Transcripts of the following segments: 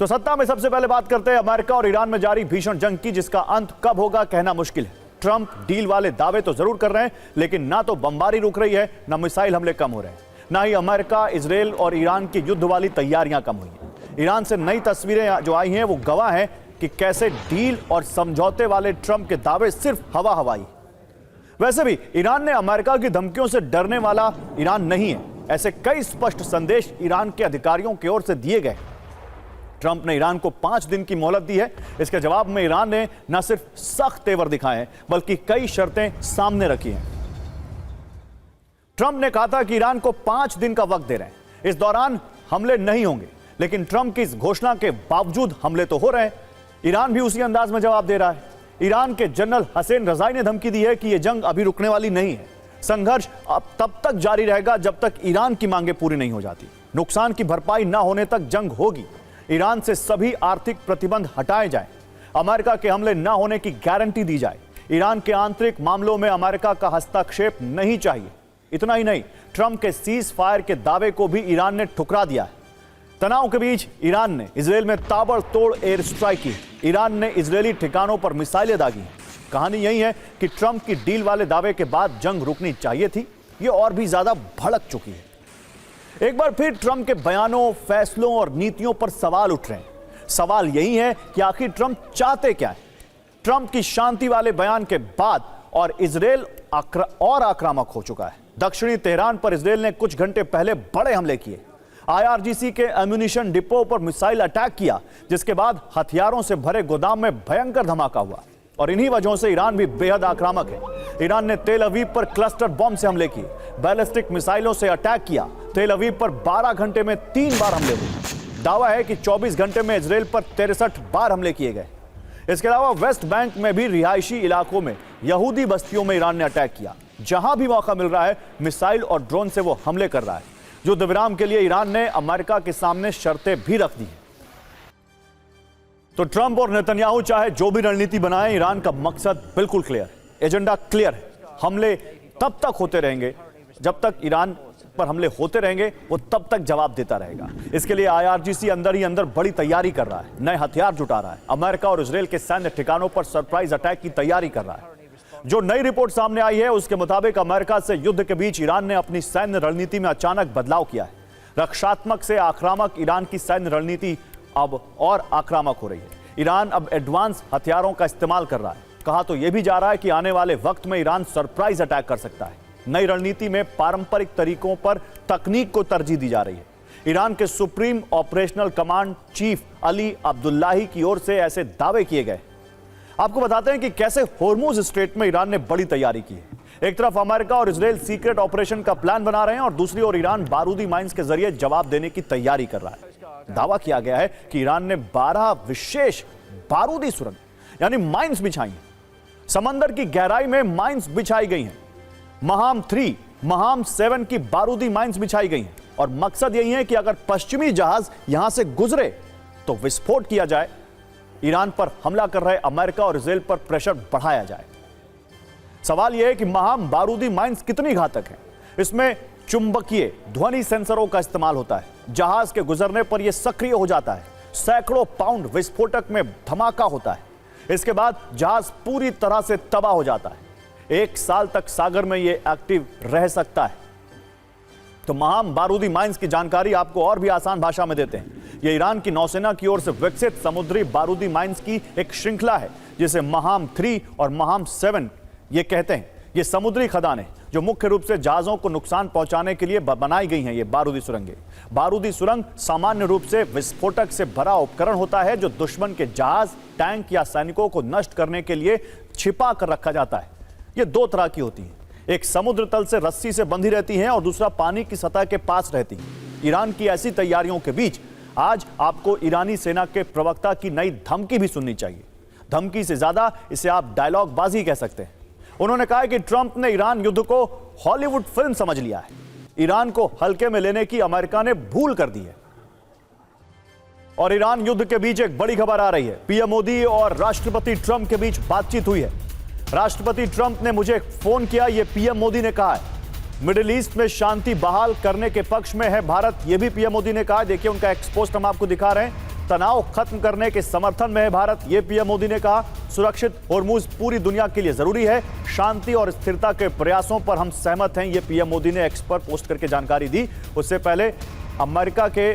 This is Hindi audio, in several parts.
तो सत्ता में सबसे पहले बात करते हैं अमेरिका और ईरान में जारी भीषण जंग की, जिसका अंत कब होगा कहना मुश्किल है। ट्रंप डील वाले दावे तो जरूर कर रहे हैं, लेकिन ना तो बमबारी रुक रही है, ना मिसाइल हमले कम हो रहे हैं, ना ही अमेरिका, इजराइल और ईरान की युद्ध वाली तैयारियां कम हुई हैं। ईरान से नई तस्वीरें जो आई हैं वो गवाह हैं कि कैसे डील और समझौते वाले ट्रंप के दावे सिर्फ हवा हवाई। वैसे भी ईरान ने अमेरिका की धमकियों से डरने वाला ईरान नहीं है, ऐसे कई स्पष्ट संदेश ईरान के अधिकारियों की ओर से दिए गए। ट्रंप ने ईरान को 5 दिन की मोहलत दी है। इसके जवाब में ईरान ने न सिर्फ सख्त तेवर दिखाए हैं, बल्कि कई शर्तें सामने रखी हैं। ट्रंप ने कहा था कि ईरान को 5 दिन का वक्त दे रहे हैं, इस दौरान हमले नहीं होंगे, लेकिन ट्रंप की इस घोषणा के बावजूद हमले तो हो रहे हैं। ईरान भी उसी अंदाज में जवाब दे रहा है। ईरान के जनरल हसैन रजाई ने धमकी दी है कि यह जंग अभी रुकने वाली नहीं है। संघर्ष अब तब तक जारी रहेगा जब तक ईरान की मांगें पूरी नहीं हो जाती। नुकसान की भरपाई न होने तक जंग होगी। ईरान से सभी आर्थिक प्रतिबंध हटाए जाएं, अमेरिका के हमले न होने की गारंटी दी जाए। ईरान के आंतरिक मामलों में अमेरिका का हस्तक्षेप नहीं चाहिए। इतना ही नहीं, ट्रंप के सीज फायर के दावे को भी ईरान ने ठुकरा दिया है। तनाव के बीच ईरान ने इजराइल में ताबड़तोड़ एयर स्ट्राइक की। ईरान ने इजरायली ठिकानों पर मिसाइलें दागी। कहानी यही है कि ट्रंप की डील वाले दावे के बाद जंग रुकनी चाहिए थी, ये और भी ज्यादा भड़क चुकी है। एक बार फिर ट्रंप के बयानों, फैसलों और नीतियों पर सवाल उठ रहे हैं। सवाल यही है कि आखिर ट्रंप चाहते क्या है। ट्रंप की शांति वाले बयान के बाद और इजराइल और आक्रामक हो चुका है। दक्षिणी तेहरान पर इजराइल ने कुछ घंटे पहले बड़े हमले किए। IRGC के एम्यूनिशन डिपो पर मिसाइल अटैक किया, जिसके बाद हथियारों से भरे गोदाम में भयंकर धमाका हुआ। और इन्हीं वजहों से ईरान भी बेहद आक्रामक है। ईरान ने तेल अवीव पर क्लस्टर बॉम्ब से हमले किए, बैलिस्टिक मिसाइलों से अटैक किया। तेल अवीव पर 12 घंटे में 3 बार हमले हुए। दावा है कि 24 घंटे में इजराइल पर 63 बार हमले किए गए। इसके अलावा वेस्ट बैंक में भी रिहायशी इलाकों में यहूदी बस्तियों में ईरान ने अटैक किया। जहां भी मौका मिल रहा है, मिसाइल और ड्रोन से वो हमले कर रहा है। युद्ध विराम के लिए ईरान ने अमेरिका के सामने शर्तें भी रख दी हैं। तो ट्रंप और नेतन्याहू चाहे जो भी रणनीति बनाए, ईरान का मकसद बिल्कुल क्लियर, एजेंडा क्लियर है। हमले तब तक होते रहेंगे जब तक ईरान पर हमले होते रहेंगे, वो तब तक जवाब देता रहेगा। इसके लिए IRGC अंदर ही अंदर बड़ी तैयारी कर रहा है, नए हथियार जुटा रहा है। अमेरिका और इजराइल के सैन्य ठिकानों पर सरप्राइज अटैक की तैयारी कर रहा है। जो नई रिपोर्ट सामने आई है उसके मुताबिक अमेरिका से युद्ध के बीच ईरान ने अपनी सैन्य रणनीति में अचानक बदलाव किया है। रक्षात्मक से आक्रामक ईरान की सैन्य रणनीति अब और आक्रामक हो रही है। ईरान अब एडवांस हथियारों का इस्तेमाल कर रहा है। कहा तो यह भी जा रहा है कि आने वाले वक्त में ईरान सरप्राइज अटैक कर सकता है। नई रणनीति में पारंपरिक तरीकों पर तकनीक को तरजीह दी जा रही है। ईरान के supreme operational command chief Ali Abdullahi की ओर से ऐसे दावे किए गए। आपको बताते हैं कि कैसे होर्मुज स्ट्रेट में ईरान ने बड़ी तैयारी की है। एक तरफ अमेरिका और इजराइल सीक्रेट ऑपरेशन का प्लान बना रहे हैं और दूसरी ओर ईरान बारूदी माइंस के जरिए जवाब देने की तैयारी कर रहा है। दावा किया गया है कि ईरान ने 12 विशेष बारूदी सुरंग यानी माइंस बिछाई हैं। समंदर की गहराई में माइंस बिछाई गई हैं। महाम 3, महाम 7 की बारूदी माइंस बिछाई गई हैं और मकसद यही है कि अगर पश्चिमी जहाज यहां से गुजरे तो विस्फोट किया जाए। ईरान पर हमला कर रहे अमेरिका और इजराइल पर प्रेशर बढ़ाया जाए। सवाल यह है कि महाम बारूदी माइंस कितनी घातक है। इसमें चुंबकीय ध्वनि सेंसरों का इस्तेमाल होता है। जहाज के गुजरने पर यह सक्रिय हो जाता है। सैकड़ों पाउंड विस्फोटक में धमाका होता है। इसके बाद जहाज पूरी तरह से तबाह हो जाता है। 1 साल तक सागर में यह एक्टिव रह सकता है। तो महाम बारूदी माइंस की जानकारी आपको और भी आसान भाषा में देते हैं। यह ईरान की नौसेना की ओर से विकसित समुद्री बारूदी माइंस की एक श्रृंखला है, जिसे महाम 3 और महाम 7 ये कहते हैं। ये समुद्री खदानें जो मुख्य रूप से जहाजों को नुकसान पहुंचाने के लिए बनाई गई हैं। ये बारूदी सुरंगें, बारूदी सुरंग सामान्य रूप से विस्फोटक से भरा उपकरण होता है जो दुश्मन के जहाज, टैंक या सैनिकों को नष्ट करने के लिए छिपा कर रखा जाता है। ये 2 तरह की होती है, एक समुद्र तल से रस्सी से बंधी रहती है और दूसरा पानी की सतह के पास रहती है। ईरान की ऐसी तैयारियों के बीच आज आपको ईरानी सेना के प्रवक्ता की नई धमकी भी सुननी चाहिए। धमकी से ज्यादा इसे आप डायलॉग बाजी कह सकते हैं। उन्होंने कहा है कि ट्रंप ने ईरान युद्ध को हॉलीवुड फिल्म समझ लिया है। ईरान को हल्के में लेने की अमेरिका ने भूल कर दी है। और ईरान युद्ध के बीच एक बड़ी खबर आ रही है। पीएम मोदी और राष्ट्रपति ट्रंप के बीच बातचीत हुई है। राष्ट्रपति ट्रंप ने मुझे फोन किया, यह पीएम मोदी ने कहा है। मिडिल ईस्ट में शांति बहाल करने के पक्ष में है भारत, यह भी पीएम मोदी ने कहा। देखिए उनका एक्सपोस्ट हम आपको दिखा रहे हैं। तनाव खत्म करने के समर्थन में है भारत, ये पीएम मोदी ने कहा। सुरक्षित होर्मुज पूरी दुनिया के लिए जरूरी है, शांति और स्थिरता के प्रयासों पर हम सहमत हैं, ये पीएम मोदी ने एक्स पर पोस्ट करके जानकारी दी। उससे पहले अमेरिका के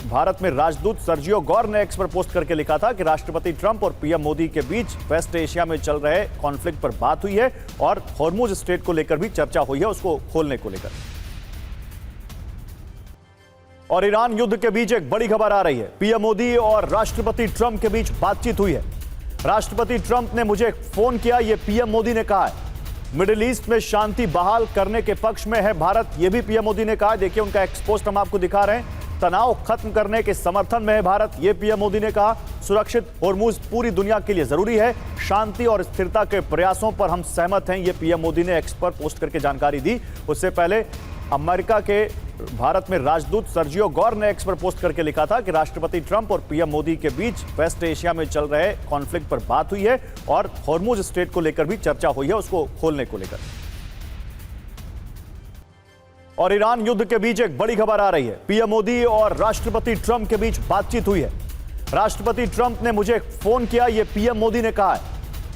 भारत में राजदूत सर्जियो गौर ने एक्स पर पोस्ट करके लिखा था कि राष्ट्रपति ट्रंप और पीएम मोदी के बीच वेस्ट एशिया में चल रहे कॉन्फ्लिक्ट पर बात हुई है और होर्मुज स्ट्रेट को लेकर भी चर्चा हुई है, उसको खोलने को लेकर। और ईरान युद्ध के बीच एक बड़ी खबर आ रही है। पीएम मोदी और राष्ट्रपति ट्रंप के बीच बातचीत हुई है। राष्ट्रपति ट्रंप ने मुझे फोन किया, यह पीएम मोदी ने कहा है। मिडिल ईस्ट में शांति बहाल करने के पक्ष में है भारत, यह भी पीएम मोदी ने कहा। देखिए उनका एक्सपोस्ट हम आपको दिखा रहे हैं। तनाव खत्म करने के समर्थन में है भारत, यह पीएम मोदी ने कहा। सुरक्षित होर्मुज पूरी दुनिया के लिए जरूरी है, शांति और स्थिरता के प्रयासों पर हम सहमत हैं, यह पीएम मोदी ने एक्स पर पोस्ट करके जानकारी दी। उससे पहले अमेरिका के भारत में राजदूत सर्जियो गौर ने एक्स पर पोस्ट करके लिखा था कि राष्ट्रपति ट्रंप और पीएम मोदी के बीच वेस्ट एशिया में चल रहे कॉन्फ्लिक्ट पर बात हुई है और होर्मुज स्ट्रेट को लेकर भी चर्चा हुई है, उसको खोलने को लेकर। और ईरान युद्ध के बीच एक बड़ी खबर आ रही है। पीएम मोदी और राष्ट्रपति ट्रंप के बीच बातचीत हुई है। राष्ट्रपति ट्रंप ने मुझे फोन किया, यह पीएम मोदी ने कहा है।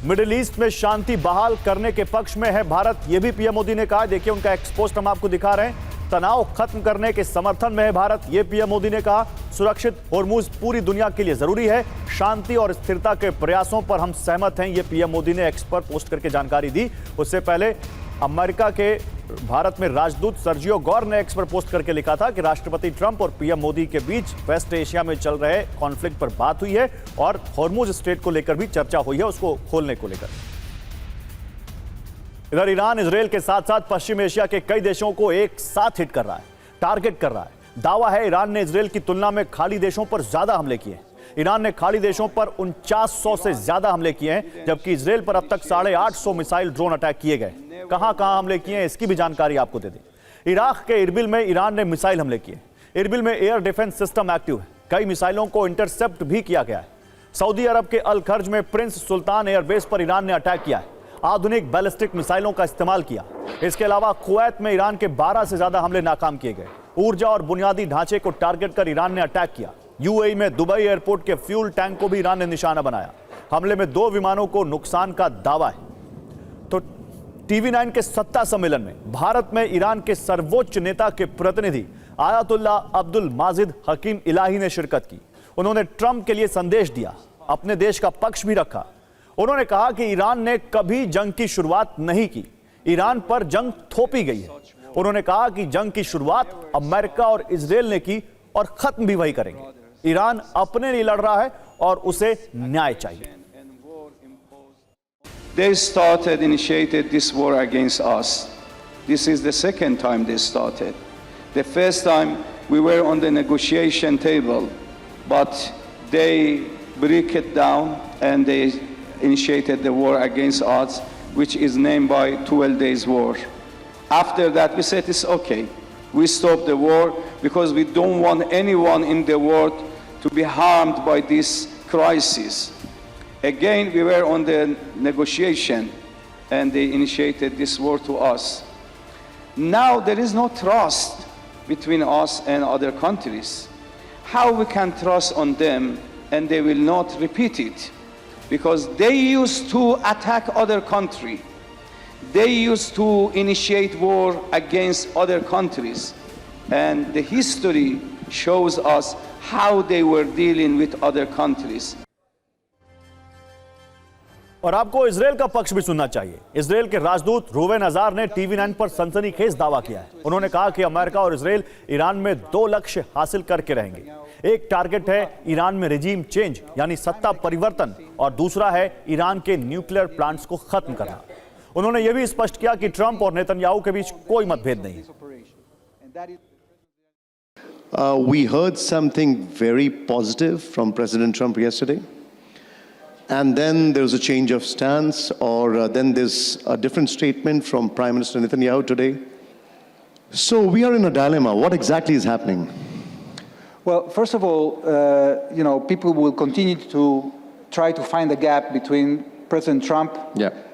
मिडिल ईस्ट में शांति बहाल करने के पक्ष में है भारत, यह भी पीएम मोदी ने कहा। देखिए उनका एक्सपोस्ट हम आपको दिखा रहे हैं। तनाव खत्म करने के समर्थन में है भारत, यह पीएम मोदी ने कहा। सुरक्षित होर्मुज पूरी दुनिया के लिए जरूरी है, शांति और स्थिरता के प्रयासों पर हम सहमत हैं, यह पीएम मोदी ने एक्स पर पोस्ट करके जानकारी दी। उससे पहले अमेरिका के भारत में राजदूत सर्जियो गौर ने एक्स पर पोस्ट करके लिखा था कि राष्ट्रपति ट्रंप और पीएम मोदी के बीच वेस्ट एशिया में चल रहे कॉन्फ्लिक्ट पर बात हुई है और होर्मुज स्ट्रेट को लेकर भी चर्चा हुई है, उसको खोलने को लेकर। इधर ईरान इजरायल के साथ साथ पश्चिम एशिया के कई देशों को एक साथ हिट कर रहा है, टारगेट कर रहा है। दावा है ईरान ने इजरायल की तुलना में खाड़ी देशों पर ज्यादा हमले किए। ईरान ने खाड़ी देशों पर 4900 से ज्यादा हमले किए हैं, जबकि इजरायल पर अब तक 850 मिसाइल ड्रोन अटैक किए गए। कहां कहां हमले किए हैं इसकी भी जानकारी आपको दे दें। इराक के इरबिल में ईरान ने मिसाइल हमले किए। इरबिल में एयर डिफेंस सिस्टम एक्टिव है, कई मिसाइलों को इंटरसेप्ट भी किया गया है। सऊदी अरब के अल खर्ज में प्रिंस सुल्तान एयरबेस पर ईरान ने अटैक किया है, आधुनिक बैलिस्टिक मिसाइलों का इस्तेमाल किया। इसके अलावा कुवैत में ईरान के 12 से ज्यादा हमले नाकाम किए गए। ऊर्जा और बुनियादी ढांचे को टारगेट कर ईरान ने अटैक किया। यूएई में दुबई एयरपोर्ट के फ्यूल टैंक को भी ईरान ने निशाना बनाया। हमले में 2 विमानों को नुकसान का दावा है। तो टीवी9 के सत्ता सम्मेलन में भारत में ईरान के सर्वोच्च नेता के प्रतिनिधि आयतुल्ला अब्दुल माजिद हकीम इलाही ने शिरकत की। उन्होंने ट्रंप के लिए संदेश दिया, अपने देश का पक्ष भी रखा। उन्होंने कहा कि ईरान ने कभी जंग की शुरुआत नहीं की, ईरान पर जंग थोपी गई है। उन्होंने कहा कि जंग की शुरुआत अमेरिका और इजरायल ने की और खत्म भी वही करेंगे। ईरान अपने लिए लड़ रहा है और उसे न्याय चाहिए। They initiated this war against us. This is the second time they started. The first time we were on the negotiation table, but they break it down and they initiated the war against us, which is named by 12 Days War. After that, we said it's okay. We stopped the war because we don't want anyone in the world to be harmed by this crisis. Again, we were on the negotiation and they initiated this war to us. Now there is no trust between us and other countries. How we can trust on them and they will not repeat it? Because they used to attack other country. They used to initiate war against other countries. And the history shows us how they were dealing with other countries. और आपको इजरायल का पक्ष भी सुनना चाहिए। इजरायल के राजदूत रूवेन अजार ने टीवी9 पर सनसनीखेज दावा किया है। उन्होंने कहा कि अमेरिका और इजरायल ईरान में 2 लक्ष्य हासिल करके रहेंगे। एक टारगेट है ईरान में रेजिम चेंज यानी सत्ता परिवर्तन, और दूसरा है ईरान के न्यूक्लियर प्लांट्स को खत्म करना। उन्होंने यह भी स्पष्ट किया कि ट्रंप और नेतन्याहू के बीच कोई मतभेद नहीं है। We heard something very positive from President Trump yesterday. And then there's a change of stance, or then there's a different statement from Prime Minister Netanyahu today. So we are in a dilemma. What exactly is happening? Well, first of all, people will continue to try to find a gap between President Trump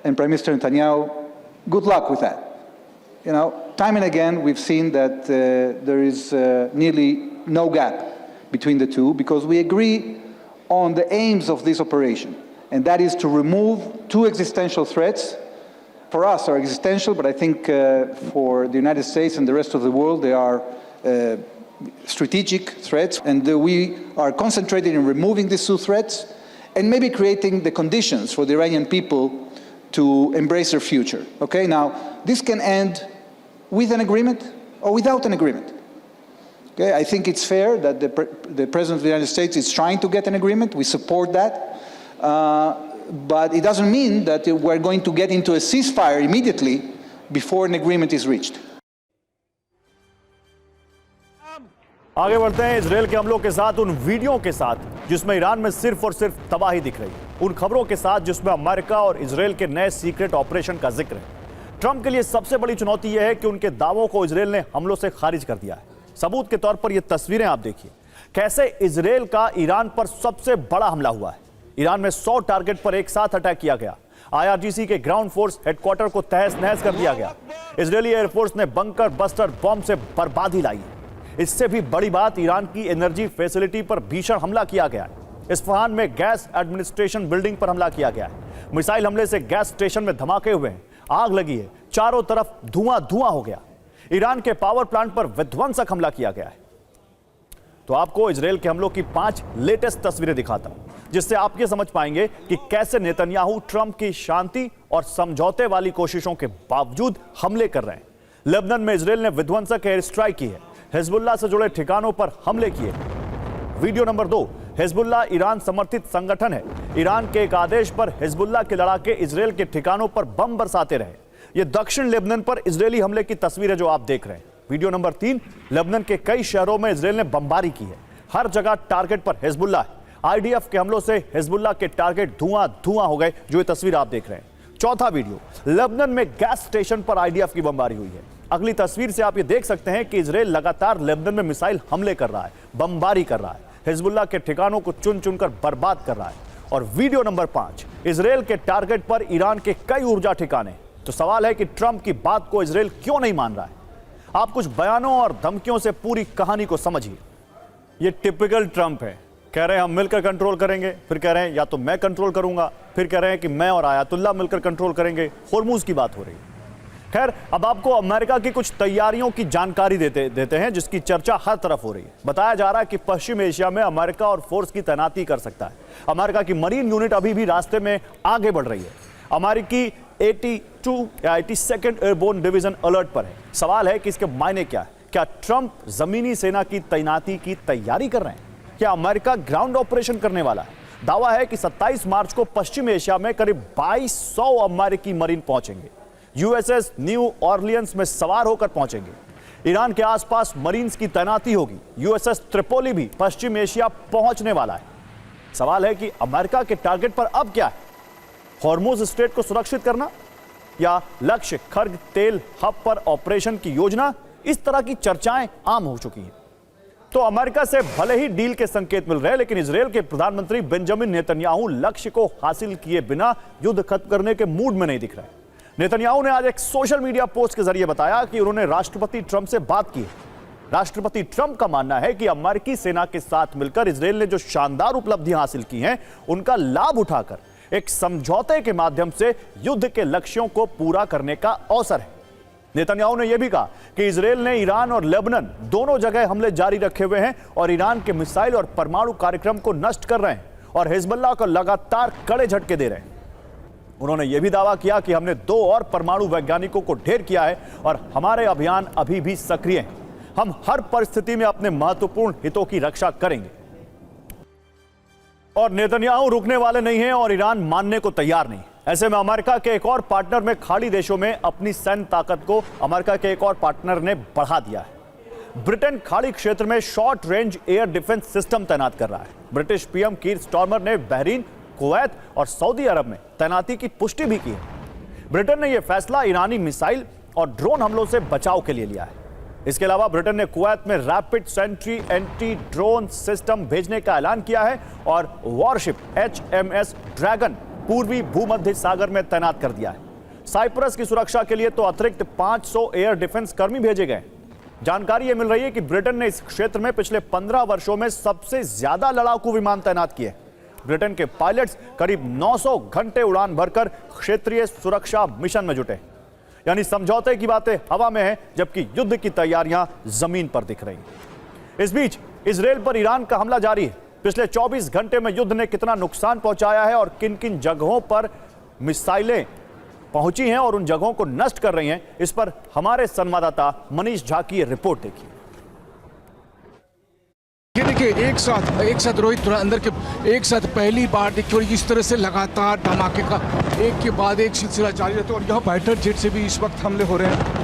and Prime Minister Netanyahu. Good luck with that. Time and again, we've seen that there is nearly no gap between the two, because we agree on the aims of this operation, and that is to remove two existential threats. For us, are existential, but I think for the United States and the rest of the world, they are strategic threats, and we are concentrated in removing these two threats and maybe creating the conditions for the Iranian people to embrace their future. Okay, now this can end with an agreement or without an agreement. Okay, I think it's fair that the President of the United States is trying to get an agreement. We support that. But it doesn't mean that we're going to get into a ceasefire immediately before an agreement is reached. आगे बढ़ते हैं इजरायल के हमलों के साथ उन वीडियो के साथ जिसमें ईरान में सिर्फ और सिर्फ तबाही दिख रही है, उन खबरों के साथ जिसमें अमेरिका और इजरायल के नए सीक्रेट ऑपरेशन का जिक्र है। ट्रंप के लिए सबसे बड़ी चुनौती यह है कि उनके दावों को इजरायल ने हमलों से खारिज कर दिया है। सबूत के तौर पर यह तस्वीरें आप देखिए, कैसे इजरायल का ईरान पर सबसे बड़ा हमला हुआ है। ईरान में 100 टारगेट पर एक साथ अटैक किया गया। IRGC के ग्राउंड फोर्स हेडक्वार्टर को तहस नहस कर दिया गया। इजरायली एयरफोर्स ने बंकर बस्टर बॉम्ब से बर्बादी लाई। इससे भी बड़ी बात, ईरान की एनर्जी फैसिलिटी पर भीषण हमला किया गया है। इस्फहान में गैस एडमिनिस्ट्रेशन बिल्डिंग पर हमला किया गया है। मिसाइल हमले से गैस स्टेशन में धमाके हुए हैं, आग लगी है, चारों तरफ धुआं धुआं हो गया। ईरान के पावर प्लांट पर विध्वंसक हमला किया गया है। तो आपको इजरायल के हमलों की 5 लेटेस्ट तस्वीरें दिखाता हूं, जिससे आप ये समझ पाएंगे कि कैसे नेतन्याहू ट्रंप की शांति और समझौते वाली कोशिशों के बावजूद हमले कर रहे हैं। लेबनान में इजरायल ने विध्वंसक एयर स्ट्राइक की है, हिजबुल्लाह से जुड़े ठिकानों पर हमले किए। वीडियो नंबर 2, हिजबुल्लाह ईरान समर्थित संगठन है। ईरान के एक आदेश पर हिजबुल्लाह के लड़ाके इजरायल के ठिकानों पर बम बरसाते रहे। यह दक्षिण लेबनान पर इजरायली हमले की तस्वीर है जो आप देख रहे हैं। वीडियो नंबर 3, लेबनान के कई शहरों में इजरायल ने बमबारी की है। हर जगह टारगेट पर हिजबुल्लाह है। IDF के हमलों से हिजबुल्लाह के टारगेट धुआं धुआं हो गए, जो ये तस्वीर आप देख रहे हैं। चौथा वीडियो, लेबनान में गैस स्टेशन पर IDF की बमबारी हुई है। अगली तस्वीर से आप ये देख सकते हैं कि इजरायल लगातार लेबनान में मिसाइल हमले कर रहा है, बमबारी कर रहा है, हिजबुल्लाह के ठिकानों को चुन चुनकर बर्बाद कर रहा है। और वीडियो नंबर 5, इजरायल के टारगेट पर ईरान के कई ऊर्जा ठिकाने। तो सवाल है कि ट्रंप की बात को इजरायल क्यों नहीं मान रहा है? आप कुछ बयानों और धमकियों से पूरी कहानी को समझिए। ये टिपिकल ट्रंप है, कह रहे हैं हम मिलकर कंट्रोल करेंगे, फिर कह रहे हैं या तो मैं कंट्रोल करूंगा, फिर कह रहे हैं कि मैं और आयतुल्लाह मिलकर कंट्रोल करेंगे। होर्मुज की बात हो रही है। खैर, अब आपको अमेरिका की कुछ तैयारियों की जानकारी देते हैं जिसकी चर्चा हर तरफ हो रही है। बताया जा रहा है कि पश्चिम एशिया में अमेरिका और फोर्स की तैनाती कर सकता है। अमेरिका की मरीन यूनिट अभी भी रास्ते में आगे बढ़ रही है। अमेरिकी 82nd एयरबोर्न डिवीजन अलर्ट पर है। सवाल है कि इसके मायने क्या है? क्या ट्रंप जमीनी सेना की तैनाती की तैयारी कर रहे हैं? क्या अमेरिका ग्राउंड ऑपरेशन करने वाला है? दावा है कि 27 मार्च को पश्चिम एशिया में करीब 2200 अमेरिकी मरीन पहुंचेंगे। USS न्यू ऑर्लियंस में सवार होकर पहुंचेंगे। ईरान के आसपास मरीन्स की तैनाती होगी। USS त्रिपोली भी पश्चिम एशिया पहुंचने वाला है। सवाल है कि अमेरिका के टारगेट पर अब क्या है? हॉर्मुज स्ट्रेट को सुरक्षित करना या लक्ष्य खर्ग तेल हब पर ऑपरेशन की योजना? इस तरह की चर्चाएं आम हो चुकी हैं। तो अमेरिका से भले ही डील के संकेत मिल रहे हैं, लेकिन इजरायल के प्रधानमंत्री बेंजामिन नेतन्याहू लक्ष्य को हासिल किए बिना युद्ध खत्म करने के मूड में नहीं दिख रहे। नेतन्याहू ने आज एक सोशल मीडिया पोस्ट के जरिए बताया कि उन्होंने राष्ट्रपति ट्रंप से बात की है। राष्ट्रपति ट्रंप का मानना है कि अमेरिकी सेना के साथ मिलकर इजरायल ने जो शानदार उपलब्धियां हासिल की हैं, उनका लाभ उठाकर एक समझौते के माध्यम से युद्ध के लक्ष्यों को पूरा करने का अवसर है। नेतन्याहू ने यह भी कहा कि इजरायल ने ईरान और लेबनान दोनों जगह हमले जारी रखे हुए हैं और ईरान के मिसाइल और परमाणु कार्यक्रम को नष्ट कर रहे हैं और हिजबुल्लाह को लगातार कड़े झटके दे रहे हैं। उन्होंने यह भी दावा किया कि हमने 2 और परमाणु वैज्ञानिकों को ढेर किया है और हमारे अभियान अभी भी सक्रिय हैं। हम हर परिस्थिति में अपने महत्वपूर्ण हितों की रक्षा करेंगे। और नेतन्याहू रुकने वाले नहीं हैं और ईरान मानने को तैयार नहीं। ऐसे में अमेरिका के एक और पार्टनर में खाड़ी देशों में अपनी सैन्य ताकत को अमेरिका के एक और पार्टनर ने बढ़ा दिया है। ब्रिटेन खाड़ी क्षेत्र में short range air defence system तैनात कर रहा है। ब्रिटिश पीएम कीर स्टार्मर ने बहरीन, कुवैत और सऊदी अरब में तैनाती की पुष्टि भी की है। ब्रिटेन ने यह फैसला ईरानी मिसाइल और ड्रोन हमलों से बचाव के लिए लिया है। इसके अलावा ब्रिटेन ने कुवैत में rapid sentry anti drone system भेजने का ऐलान किया है और वॉरशिप HMS ड्रैगन पूर्वी भूमध्य सागर में तैनात कर दिया है। साइप्रस की सुरक्षा के लिए तो अतिरिक्त 500 एयर डिफेंस कर्मी भेजे गए। जानकारी यह मिल रही है कि ब्रिटेन ने इस क्षेत्र में पिछले 15 वर्षों में सबसे ज्यादा लड़ाकू विमान तैनात किए। ब्रिटेन के पायलट्स करीब 900 घंटे उड़ान भरकर क्षेत्रीय सुरक्षा मिशन में जुटे। यानी समझौते की बातें हवा में हैं, जबकि युद्ध की तैयारियां जमीन पर दिख रही हैं। इस बीच इजरायल पर ईरान का हमला जारी है। पिछले 24 घंटे में युद्ध ने कितना नुकसान पहुंचाया है और किन किन जगहों पर मिसाइलें पहुंची हैं और उन जगहों को नष्ट कर रही हैं, इस पर हमारे संवाददाता मनीष झा की रिपोर्ट देखिए। ये देखिए एक साथ रोहित थोड़ा अंदर के एक साथ पहली बार देखिए इस तरह से लगातार धमाके का एक के बाद एक सिलसिला जारी रहता है और यहाँ फाइटर जेट से भी इस वक्त हमले हो रहे हैं।